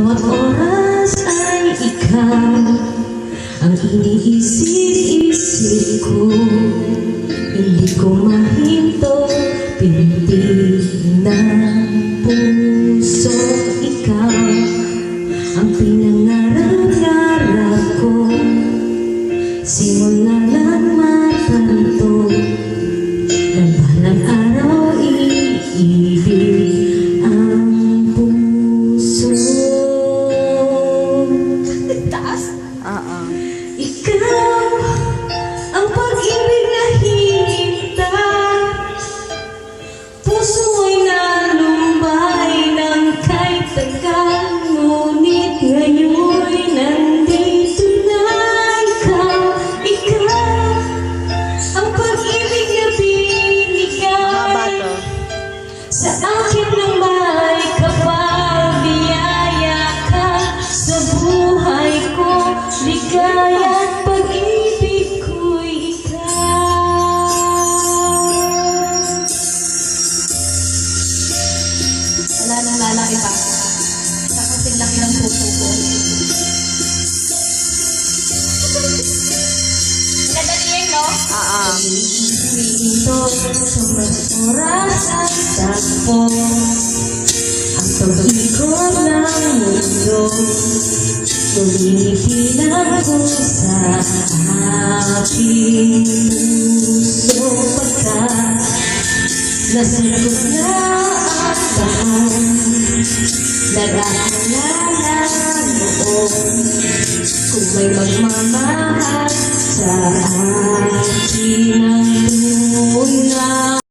bawat oras ay ikaw ang iniisip-isip ko. Hindi ko mahinto, pinti ng puso. Ikaw ang pinangarap-ngarap ko, simula ng matanto ng balang araw, iibig ang puso. Taas? Ikaw ang pag-ibig na hinihintay, puso ay nalumbay ng kahit tagal, ngunit ngayon'y nandito na ikaw. Ikaw ang pag-ibig na binigay sa akin ng may kapal, biyaya ka sa buhay ko, ligaya at pag-ibig ko'y ikaw. Wala nang lalaki pa sa kasing laki ng puso ko. Nadaliin, no? Ito sa mga oras at takbo, ang pag-ikot ng mundo, tumingin ako sa aking puso. Pagkat nasagot na ang taon, nag-aalala noon kung may magmamahal sa akin ang tunay.